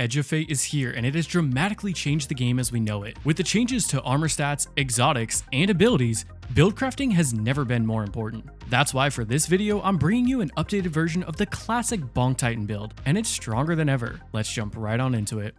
Edge of Fate is here, and it has dramatically changed the game as we know it. With the changes to armor stats, exotics, and abilities, build crafting has never been more important. That's why for this video, I'm bringing you an updated version of the classic Bonk Titan build, and it's stronger than ever. Let's jump right on into it.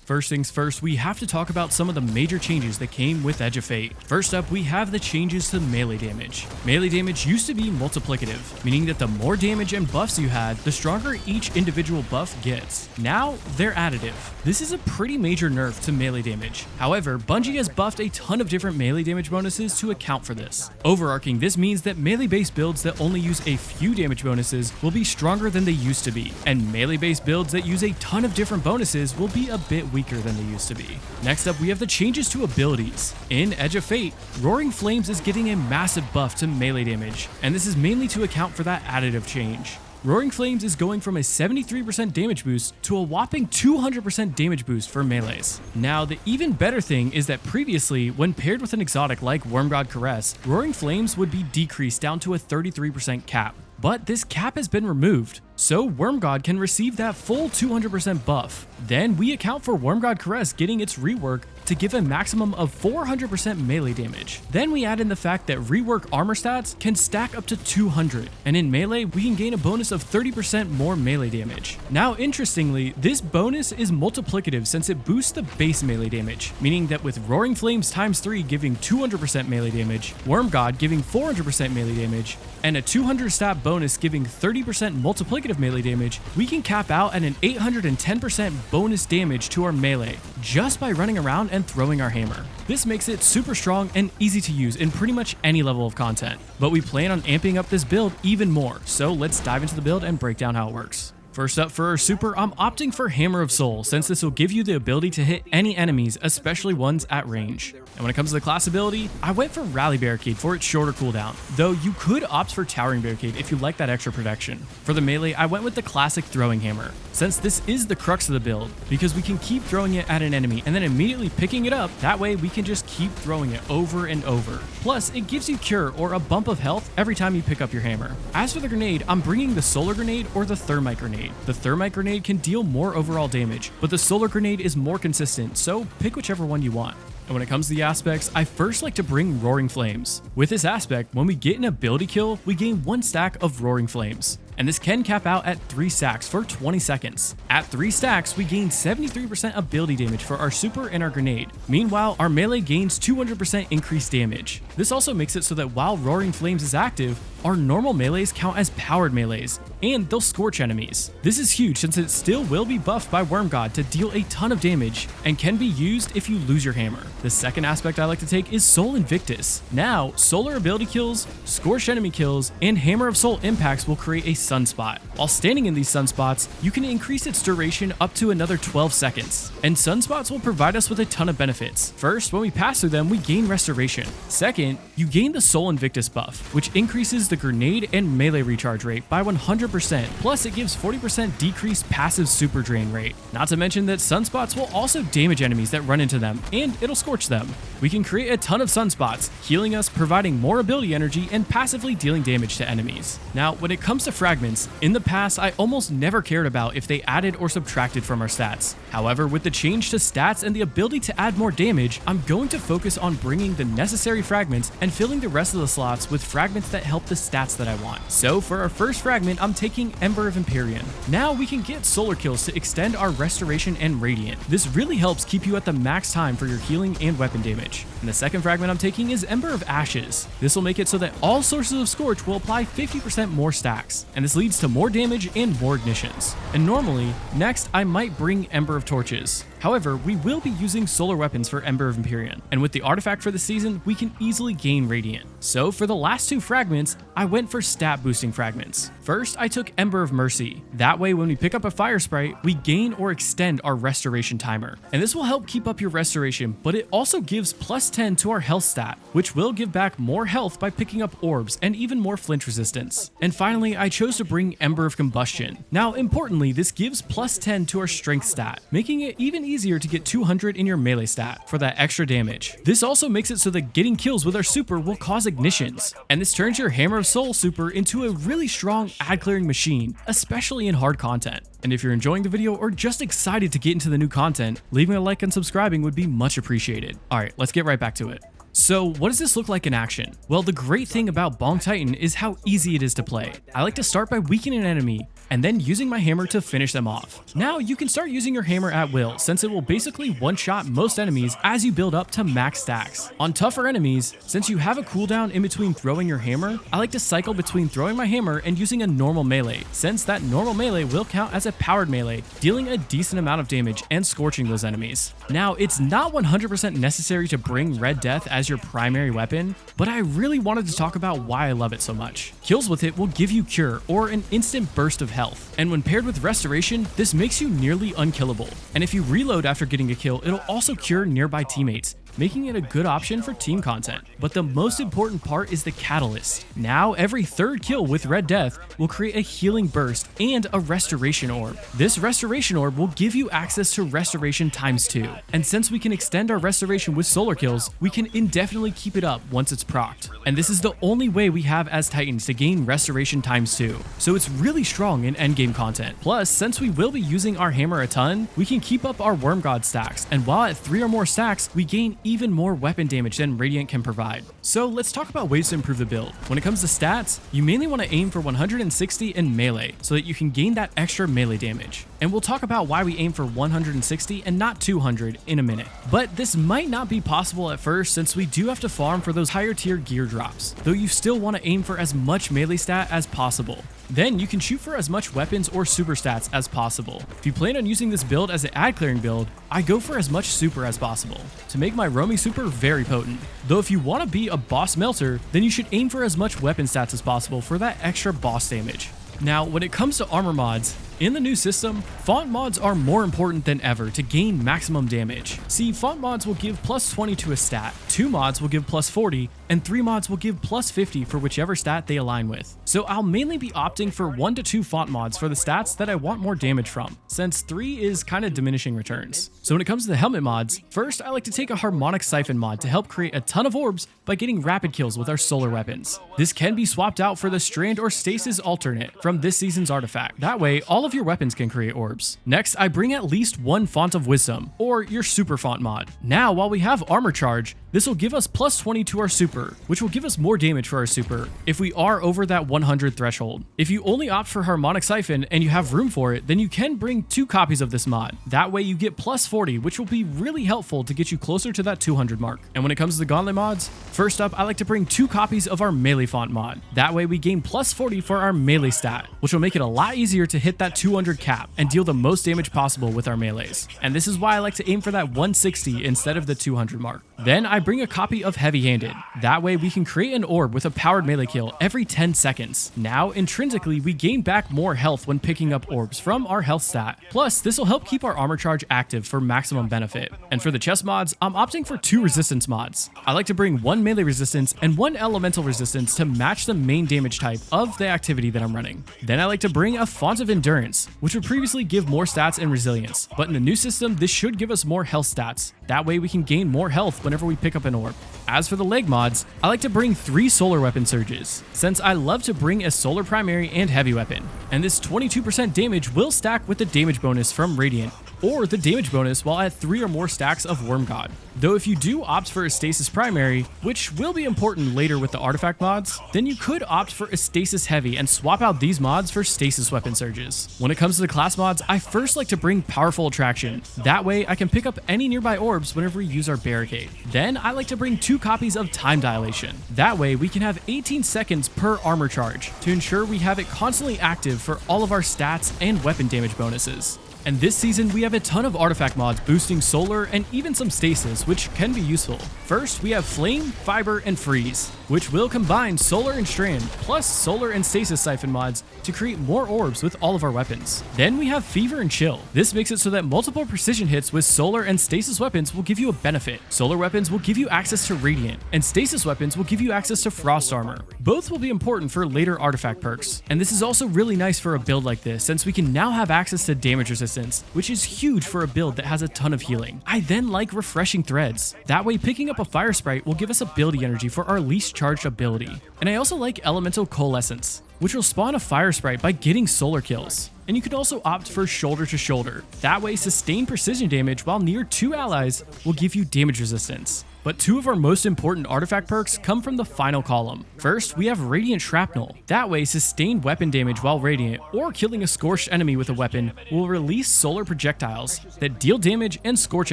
First things first, we have to talk about some of the major changes that came with Edge of Fate. First up, we have the changes to melee damage. Melee damage used to be multiplicative, meaning that the more damage and buffs you had, the stronger each individual buff gets. Now, they're additive. This is a pretty major nerf to melee damage. However, Bungie has buffed a ton of different melee damage bonuses to account for this. Overarching, this means that melee-based builds that only use a few damage bonuses will be stronger than they used to be, and melee-based builds that use a ton of different bonuses will be a bit weaker than they used to be. Next up, we have the changes to abilities. In Edge of Fate, Roaring Flames is getting a massive buff to melee damage, and this is mainly to account for that additive change. Roaring Flames is going from a 73% damage boost to a whopping 200% damage boost for melees. Now, the even better thing is that previously, when paired with an exotic like Wormgod Caress, Roaring Flames would be decreased down to a 33% cap. But this cap has been removed, so Wormgod can receive that full 200% buff. Then we account for Wormgod Caress getting its rework to give a maximum of 400% melee damage. Then we add in the fact that rework armor stats can stack up to 200, and in melee we can gain a bonus of 30% more melee damage. Now interestingly, this bonus is multiplicative since it boosts the base melee damage, meaning that with Roaring Flames times 3 giving 200% melee damage, Wormgod giving 400% melee damage, and a 200 stat bonus giving 30% multiplicative melee damage, we can cap out at an 810% bonus damage to our melee just by running around and throwing our hammer. This makes it super strong and easy to use in pretty much any level of content, but we plan on amping up this build even more, so let's dive into the build and break down how it works. First up for our super, I'm opting for Hammer of Soul since this will give you the ability to hit any enemies, especially ones at range. And when it comes to the class ability, I went for Rally Barricade for its shorter cooldown, though you could opt for Towering Barricade if you like that extra protection. For the melee, I went with the classic Throwing Hammer, since this is the crux of the build, because we can keep throwing it at an enemy and then immediately picking it up, that way we can just keep throwing it over and over. Plus, it gives you Cure or a bump of health every time you pick up your hammer. As for the grenade, I'm bringing the Solar Grenade or the Thermite Grenade. The Thermite Grenade can deal more overall damage, but the Solar Grenade is more consistent, so pick whichever one you want. And when it comes to the aspects, I first like to bring Roaring Flames. With this aspect, when we get an ability kill, we gain 1 stack of Roaring Flames, and this can cap out at 3 stacks for 20 seconds. At 3 stacks, we gain 73% ability damage for our super and our grenade. Meanwhile, our melee gains 200% increased damage. This also makes it so that while Roaring Flames is active, our normal melees count as powered melees, and they'll scorch enemies. This is huge since it still will be buffed by Wormgod to deal a ton of damage, and can be used if you lose your hammer. The second aspect I like to take is Soul Invictus. Now, solar ability kills, scorched enemy kills, and Hammer of Soul impacts will create a sunspot. While standing in these sunspots, you can increase its duration up to another 12 seconds. And sunspots will provide us with a ton of benefits. First, when we pass through them, we gain restoration. Second, you gain the Soul Invictus buff, which increases the grenade and melee recharge rate by 100%, plus it gives 40% decreased passive super drain rate. Not to mention that sunspots will also damage enemies that run into them, and it'll scorch them. We can create a ton of sunspots, healing us, providing more ability energy, and passively dealing damage to enemies. Now, when it comes to fragments, in the past I almost never cared about if they added or subtracted from our stats. However, with the change to stats and the ability to add more damage, I'm going to focus on bringing the necessary fragments and filling the rest of the slots with fragments that help the stats that I want. So for our first fragment, I'm taking Ember of Empyrean. Now we can get solar kills to extend our restoration and radiant. This really helps keep you at the max time for your healing and weapon damage. And the second fragment I'm taking is Ember of Ashes. This will make it so that all sources of Scorch will apply 50% more stacks, and this leads to more damage and more ignitions. And normally, next I might bring Ember of Torches. However, we will be using solar weapons for Ember of Empyrean, and with the artifact for the season, we can easily gain Radiant. So for the last 2 fragments, I went for stat boosting fragments. First, I took Ember of Mercy. That way, when we pick up a fire sprite, we gain or extend our restoration timer. And this will help keep up your restoration, but it also gives plus 10 to our health stat, which will give back more health by picking up orbs and even more flinch resistance. And finally, I chose to bring Ember of Combustion. Now, importantly, this gives plus 10 to our strength stat, making it even easier to get 200 in your melee stat for that extra damage. This also makes it so that getting kills with our super will cause ignitions, and this turns your Hammer of Soul super into a really strong ad clearing machine, especially in hard content. And if you're enjoying the video or just excited to get into the new content, leaving a like and subscribing would be much appreciated. Alright, let's get right back to it. So what does this look like in action? Well, the great thing about Bonk Titan is how easy it is to play. I like to start by weakening an enemy and then using my hammer to finish them off. Now you can start using your hammer at will, since it will basically one-shot most enemies as you build up to max stacks. On tougher enemies, since you have a cooldown in between throwing your hammer, I like to cycle between throwing my hammer and using a normal melee, since that normal melee will count as a powered melee, dealing a decent amount of damage and scorching those enemies. Now, it's not 100% necessary to bring Red Death as your primary weapon, but I really wanted to talk about why I love it so much. Kills with it will give you Cure, or an instant burst of health, and when paired with Restoration, this makes you nearly unkillable. And if you reload after getting a kill, it'll also cure nearby teammates, making it a good option for team content. But the most important part is the catalyst. Now, every third kill with Red Death will create a healing burst and a restoration orb. This restoration orb will give you access to restoration ×2. And since we can extend our restoration with solar kills, we can indefinitely keep it up once it's procced. And this is the only way we have as Titans to gain restoration ×2. So it's really strong in endgame content. Plus, since we will be using our hammer a ton, we can keep up our Wormgod stacks. And while at 3 or more stacks, we gain even more weapon damage than Radiant can provide. So let's talk about ways to improve the build. When it comes to stats, you mainly want to aim for 160 in melee so that you can gain that extra melee damage. And we'll talk about why we aim for 160 and not 200 in a minute. But this might not be possible at first, since we do have to farm for those higher tier gear drops, though you still want to aim for as much melee stat as possible. Then you can shoot for as much weapons or super stats as possible. If you plan on using this build as an ad clearing build, I go for as much super as possible to make my roaming super very potent. Though if you want to be a boss melter, then you should aim for as much weapon stats as possible for that extra boss damage. Now, when it comes to armor mods, in the new system, font mods are more important than ever to gain maximum damage. See, font mods will give +20 to a stat, 2 mods will give +40, and 3 mods will give +50 for whichever stat they align with. So I'll mainly be opting for 1 to 2 font mods for the stats that I want more damage from, since 3 is kind of diminishing returns. So when it comes to the helmet mods, first I like to take a harmonic siphon mod to help create a ton of orbs by getting rapid kills with our solar weapons. This can be swapped out for the strand or stasis alternate from this season's artifact. That way, all of your weapons can create orbs. Next, I bring at least 1 Font of Wisdom, or your super font mod. Now, while we have armor charge, this will give us +20 to our super, which will give us more damage for our super if we are over that 100 threshold. If you only opt for Harmonic Siphon and you have room for it, then you can bring 2 copies of this mod. That way you get +40, which will be really helpful to get you closer to that 200 mark. And when it comes to the gauntlet mods, first up, I like to bring 2 copies of our melee font mod. That way we gain +40 for our melee stat, which will make it a lot easier to hit that 200 cap and deal the most damage possible with our melees. And this is why I like to aim for that 160 instead of the 200 mark. Then I bring a copy of Heavy Handed. That way we can create an orb with a powered melee kill every 10 seconds. Now, intrinsically, we gain back more health when picking up orbs from our health stat. Plus, this will help keep our armor charge active for maximum benefit. And for the chest mods, I'm opting for 2 resistance mods. I like to bring 1 melee resistance and 1 elemental resistance to match the main damage type of the activity that I'm running. Then I like to bring a Font of Endurance, which would previously give more stats and resilience, but in the new system, this should give us more health stats. That way we can gain more health whenever we pick up an orb. As for the leg mods, I like to bring 3 solar weapon surges, since I love to bring a solar primary and heavy weapon, and this 22% damage will stack with the damage bonus from Radiant, or the damage bonus while at 3 or more stacks of Wormgod. Though if you do opt for a stasis primary, which will be important later with the artifact mods, then you could opt for a stasis heavy and swap out these mods for stasis weapon surges. When it comes to the class mods, I first like to bring powerful attraction. That way I can pick up any nearby orbs whenever we use our barricade. Then I like to bring 2 copies of time dilation. That way we can have 18 seconds per armor charge to ensure we have it constantly active for all of our stats and weapon damage bonuses. And this season, we have a ton of artifact mods boosting solar and even some stasis, which can be useful. First, we have Flame, Fiber, and Freeze, which will combine solar and strand, plus solar and stasis siphon mods to create more orbs with all of our weapons. Then we have Fever and Chill. This makes it so that multiple precision hits with solar and stasis weapons will give you a benefit. Solar weapons will give you access to Radiant, and stasis weapons will give you access to Frost Armor. Both will be important for later artifact perks. And this is also really nice for a build like this, since we can now have access to damage resistance resistance, which is huge for a build that has a ton of healing. I then like refreshing threads. That way picking up a fire sprite will give us ability energy for our least charged ability. And I also like elemental coalescence, which will spawn a fire sprite by getting solar kills. And you could also opt for shoulder to shoulder. That way sustained precision damage while near 2 allies will give you damage resistance. But 2 of our most important artifact perks come from the final column. First, we have Radiant Shrapnel. That way, sustained weapon damage while radiant, or killing a scorched enemy with a weapon, will release solar projectiles that deal damage and scorch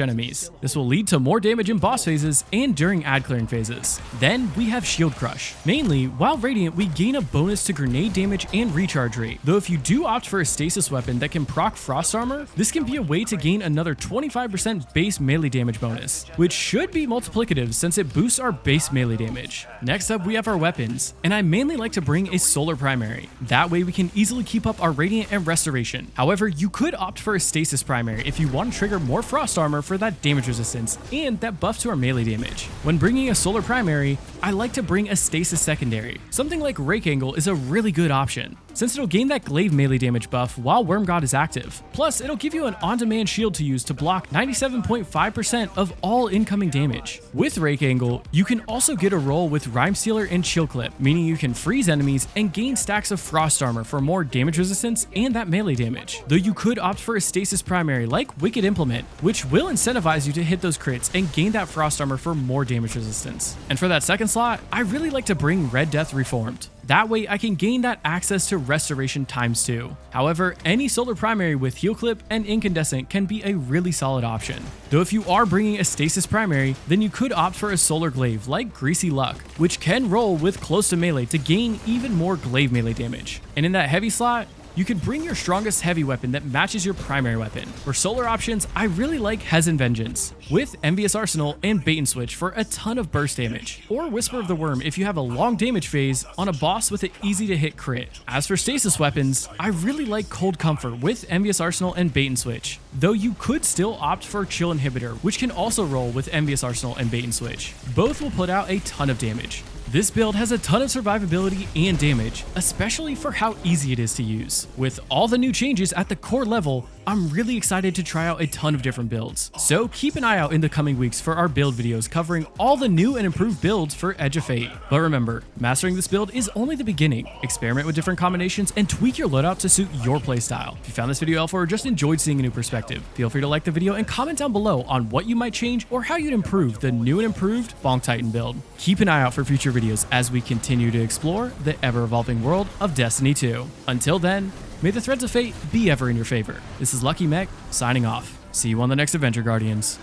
enemies. This will lead to more damage in boss phases and during ad clearing phases. Then, we have Shield Crush. Mainly, while radiant, we gain a bonus to grenade damage and recharge rate. Though if you do opt for a stasis weapon that can proc frost armor, this can be a way to gain another 25% base melee damage bonus, which should be multiplicative since it boosts our base melee damage. Next up, we have our weapons, and I mainly like to bring a solar primary. That way we can easily keep up our radiant and restoration. However, you could opt for a stasis primary if you want to trigger more frost armor for that damage resistance and that buff to our melee damage. When bringing a solar primary, I like to bring a stasis secondary. Something like Rake Angle is a really good option, since it'll gain that glaive melee damage buff while Wormgod is active. Plus, it'll give you an on-demand shield to use to block 97.5% of all incoming damage. With Rake Angle, you can also get a roll with Rhyme Stealer and Chill Clip, meaning you can freeze enemies and gain stacks of frost armor for more damage resistance and that melee damage. Though you could opt for a stasis primary like Wicked Implement, which will incentivize you to hit those crits and gain that frost armor for more damage resistance. And for that second slot, I really like to bring Red Death Reformed. That way I can gain that access to restoration ×2. However, any solar primary with Heal Clip and Incandescent can be a really solid option. Though if you are bringing a stasis primary, then you could opt for a solar glaive like Greasy Luck, which can roll with close to melee to gain even more glaive melee damage. And in that heavy slot, you can bring your strongest heavy weapon that matches your primary weapon. For solar options, I really like Hezen Vengeance, with Envious Arsenal and Bait and Switch for a ton of burst damage, or Whisper of the Worm if you have a long damage phase on a boss with an easy to hit crit. As for stasis weapons, I really like Cold Comfort with Envious Arsenal and Bait and Switch, though you could still opt for Chill Inhibitor, which can also roll with Envious Arsenal and Bait and Switch. Both will put out a ton of damage. This build has a ton of survivability and damage, especially for how easy it is to use. With all the new changes at the core level, I'm really excited to try out a ton of different builds. So keep an eye out in the coming weeks for our build videos covering all the new and improved builds for Edge of Fate. But remember, mastering this build is only the beginning. Experiment with different combinations and tweak your loadout to suit your playstyle. If you found this video helpful or just enjoyed seeing a new perspective, feel free to like the video and comment down below on what you might change or how you'd improve the new and improved Bonk Titan build. Keep an eye out for future videos as we continue to explore the ever-evolving world of Destiny 2. Until then, may the threads of fate be ever in your favor. This is Lucky Mech, signing off. See you on the next adventure, Guardians.